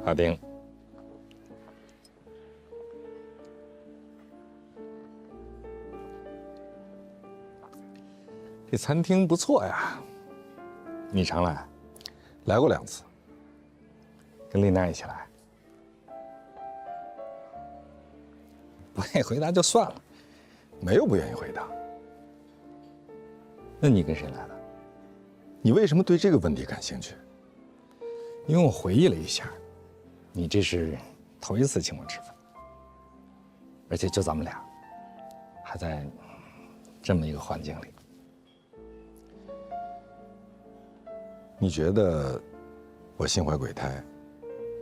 好听。这餐厅不错呀，你常来？来过2次，跟丽娜一起来。不愿意回答就算了，没有不愿意回答。那你跟谁来的？你为什么对这个问题感兴趣？因为我回忆了一下，你这是头一次请我吃饭，而且就咱们俩，还在这么一个环境里。你觉得我心怀鬼胎，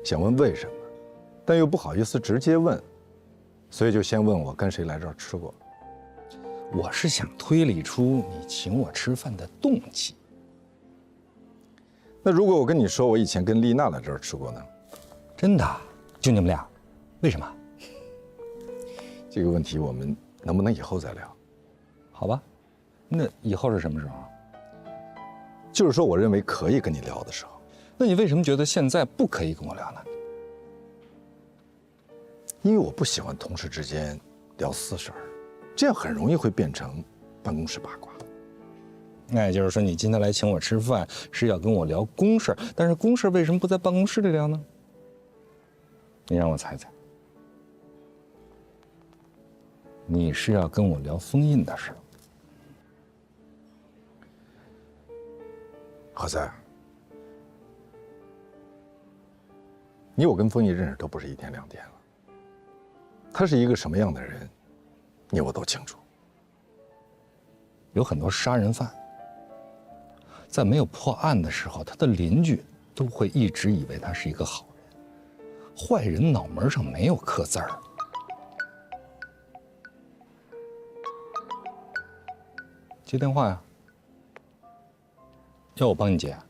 想问为什么，但又不好意思直接问，所以就先问我跟谁来这儿吃过。我是想推理出你请我吃饭的动机。那如果我跟你说我以前跟丽娜来这儿吃过呢？真的？就你们俩？为什么？这个问题我们能不能以后再聊？好吧，那以后是什么时候？就是说我认为可以跟你聊的时候。那你为什么觉得现在不可以跟我聊呢？因为我不喜欢同事之间聊私事儿，这样很容易会变成办公室八卦。那也就是说，你今天来请我吃饭是要跟我聊公事，但是公事为什么不在办公室里聊呢？你让我猜猜，你是要跟我聊封印的事？何塞，我跟封印认识都不是1天2天了。他是一个什么样的人，我都清楚。有很多杀人犯，在没有破案的时候，他的邻居都会一直以为他是一个好人，坏人脑门上没有刻字儿。接电话呀？要我帮你接啊？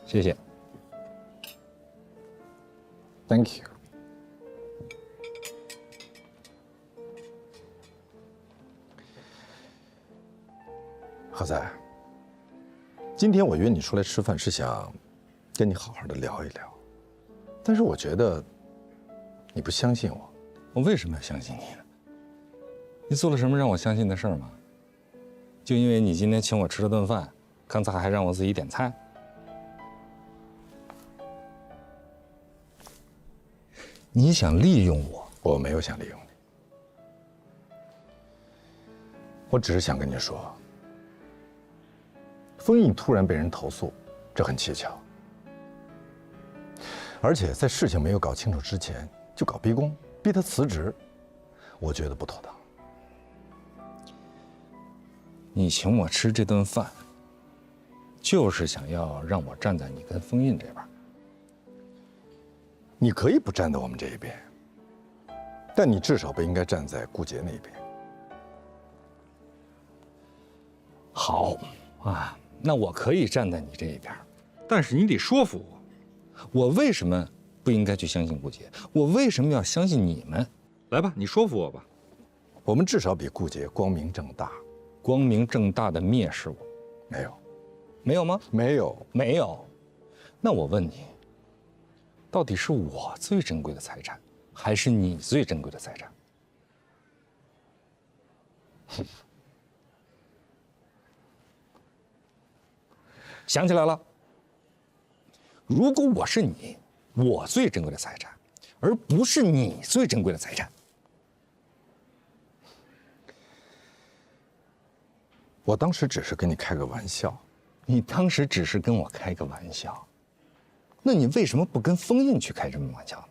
谢谢。Thank you。何塞，今天我约你出来吃饭是想跟你好好的聊一聊，但是我觉得你不相信我。我为什么要相信你呢？你做了什么让我相信的事儿吗？就因为你今天请我吃了顿饭，刚才还让我自己点菜。你想利用我？我没有想利用你，我只是想跟你说，封印突然被人投诉，这很蹊跷，而且在事情没有搞清楚之前就搞逼宫，逼他辞职，我觉得不妥当。你请我吃这顿饭，就是想要让我站在你跟封印这边。你可以不站在我们这一边，但你至少不应该站在顾杰那边。好啊，那我可以站在你这一边，但是你得说服我。我为什么不应该去相信顾杰？我为什么要相信你们？来吧，你说服我吧。我们至少比顾杰光明正大。光明正大的蔑视我？没有。没有吗？没有。没有。那我问你，到底是我最珍贵的财产，还是你最珍贵的财产？想起来了，如果我是你，我最珍贵的财产，而不是你最珍贵的财产。我当时只是跟你开个玩笑。你当时只是跟我开个玩笑，那你为什么不跟封印去开这么玩笑呢？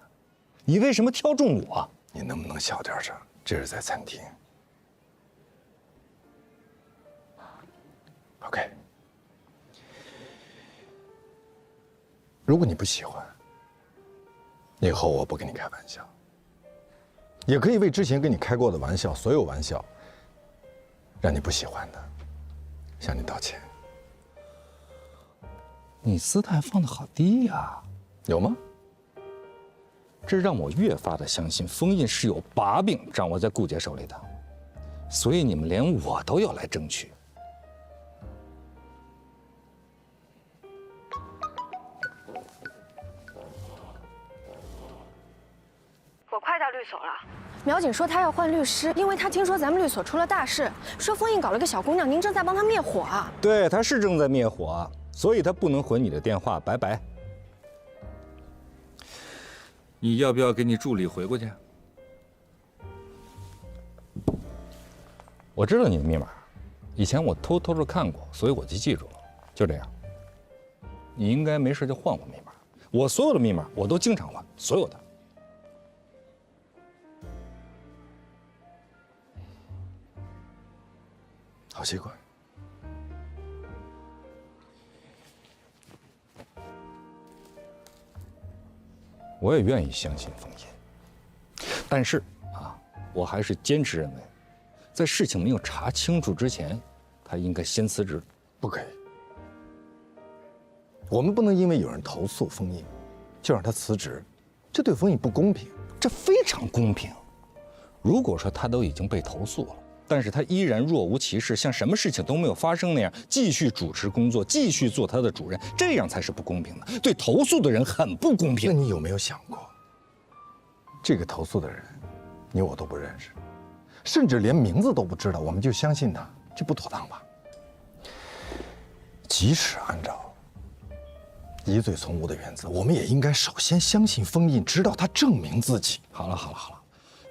你为什么挑中我？你能不能小点声？这是在餐厅。OK。如果你不喜欢，以后我不跟你开玩笑，也可以为之前跟你开过的玩笑，所有玩笑，让你不喜欢的，向你道歉。你姿态放得好低呀，有吗？这让我越发的相信封印是有把柄掌握在顾杰手里的，所以你们连我都要来争取。快到律所了。苗锦说她要换律师，因为她听说咱们律所出了大事，说封印搞了个小姑娘，您正在帮她灭火啊。对，他是正在灭火，所以他不能回你的电话，拜拜。你要不要给你助理回过去？我知道你的密码，以前我偷偷的看过，所以我就记住了。就这样，你应该没事就换换密码。我所有的密码我都经常换，所有的。好习惯。我也愿意相信封印，但是啊，我还是坚持认为，在事情没有查清楚之前，他应该先辞职。不可以。我们不能因为有人投诉封印，就让他辞职，这对封印不公平。这非常公平。如果说他都已经被投诉了，但是他依然若无其事，像什么事情都没有发生那样，继续主持工作，继续做他的主任，这样才是不公平的，对投诉的人很不公平。那你有没有想过，这个投诉的人，你我都不认识，甚至连名字都不知道，我们就相信他，这不妥当吧？即使按照疑罪从无的原则，我们也应该首先相信封印，直到他证明自己。好了，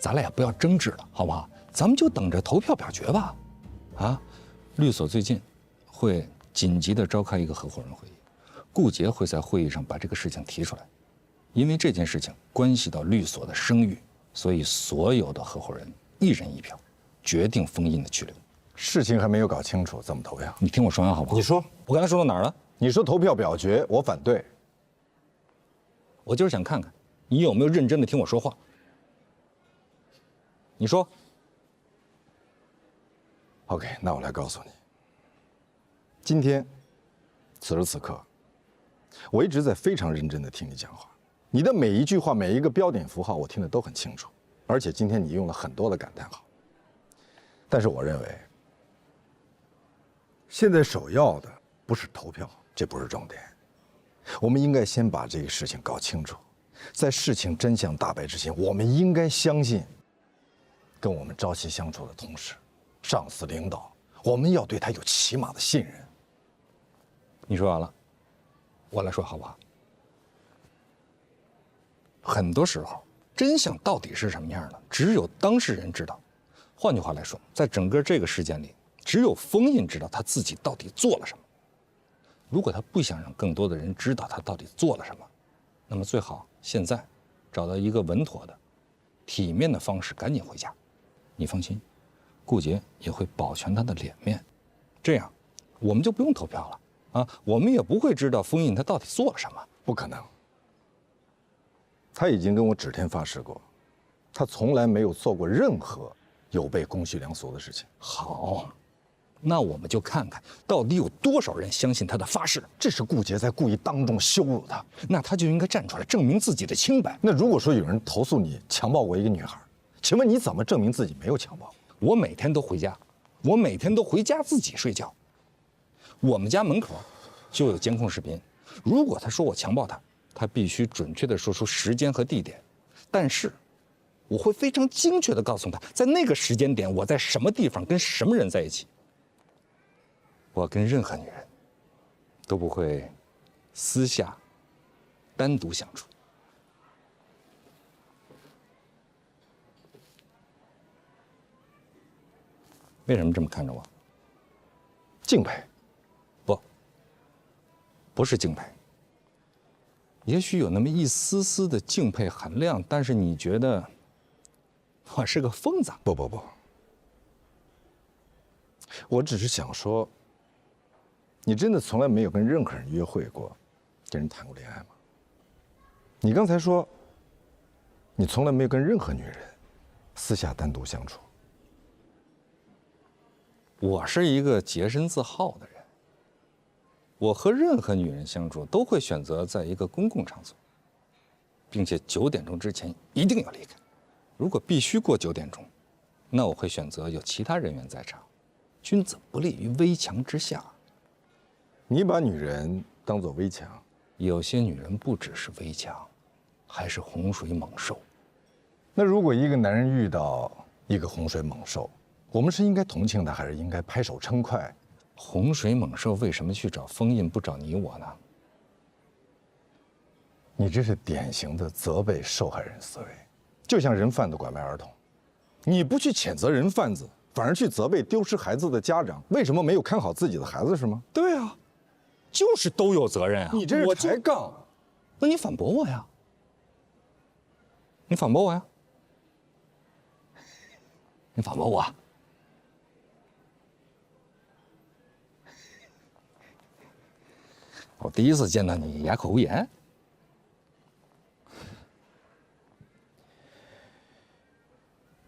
咱俩也不要争执了，好不好？咱们就等着投票表决吧。啊，律所最近会紧急的召开一个合伙人会议，顾杰会在会议上把这个事情提出来，因为这件事情关系到律所的声誉，所以所有的合伙人一人一票，决定封印的去留。事情还没有搞清楚，怎么投票？你听我说完好不好？你说，我刚才说到哪儿了？你说投票表决，我反对。我就是想看看你有没有认真的听我说话。你说。OK， 那我来告诉你，今天，此时此刻，我一直在非常认真的听你讲话，你的每一句话、每一个标点符号，我听得都很清楚，而且今天你用了很多的感叹号。但是我认为，现在首要的不是投票，这不是重点，我们应该先把这个事情搞清楚，在事情真相大白之前，我们应该相信，跟我们朝夕相处的同事。上司领导，我们要对他有起码的信任。你说完了，我来说好不好？很多时候，真相到底是什么样的，只有当事人知道。换句话来说，在整个这个事件里，只有封印知道他自己到底做了什么。如果他不想让更多的人知道他到底做了什么，那么最好现在找到一个稳妥的、体面的方式，赶紧回家。你放心。顾杰也会保全他的脸面，这样我们就不用投票了啊！我们也不会知道封印他到底做了什么。不可能，他已经跟我指天发誓过，他从来没有做过任何有悖公序良俗的事情。好，那我们就看看到底有多少人相信他的发誓。这是顾杰在故意当众羞辱他，那他就应该站出来证明自己的清白。那如果说有人投诉你强暴过一个女孩，请问你怎么证明自己没有强暴？我每天都回家，我每天都回家自己睡觉。我们家门口就有监控视频。如果他说我强暴他，他必须准确地说出时间和地点。但是，我会非常精确地告诉他，在那个时间点我在什么地方跟什么人在一起。我跟任何女人都不会私下单独相处。为什么这么看着我？敬佩？不是敬佩。也许有那么一丝丝的敬佩含量，但是你觉得我是个疯子？不，我只是想说，你真的从来没有跟任何人约会过，跟人谈过恋爱吗？你刚才说，你从来没有跟任何女人私下单独相处。我是一个洁身自好的人，我和任何女人相处都会选择在一个公共场所，并且9点钟之前一定要离开。如果必须过9点钟，那我会选择有其他人员在场。君子不立于危墙之下。你把女人当作危墙，有些女人不只是危墙，还是洪水猛兽。那如果一个男人遇到一个洪水猛兽，我们是应该同情他，还是应该拍手称快？洪水猛兽为什么去找封印，不找你我呢？你这是典型的责备受害人思维，就像人贩子拐卖儿童，你不去谴责人贩子，反而去责备丢失孩子的家长，为什么没有看好自己的孩子是吗？对啊，就是都有责任啊！你这是抬杠，那你反驳我呀？你反驳我呀？你反驳我？我第一次见到你哑口无言。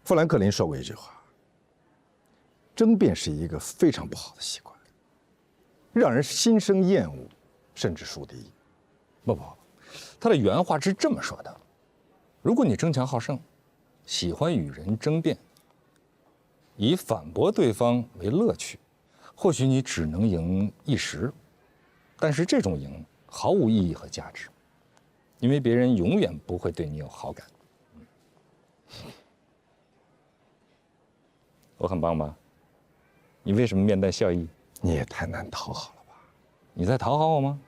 富兰克林说过一句话：争辩是一个非常不好的习惯，让人心生厌恶，甚至树敌。不，他的原话是这么说的：如果你争强好胜，喜欢与人争辩，以反驳对方为乐趣，或许你只能赢一时，但是这种赢毫无意义和价值，因为别人永远不会对你有好感。我很棒吧？你为什么面带笑意？你也太难讨好了吧？你在讨好我吗？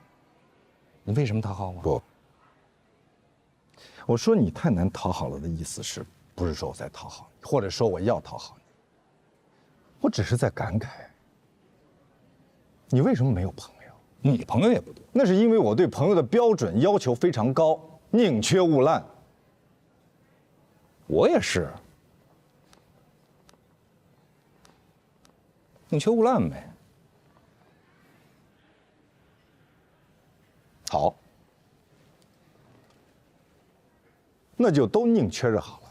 你为什么讨好我？不，我说你太难讨好了的意思是不是说我在讨好你，或者说我要讨好你？我只是在感慨，你为什么没有朋友？你朋友也不多。那是因为我对朋友的标准要求非常高，宁缺毋滥。我也是。宁缺毋滥呗。好，那就都宁缺着好了。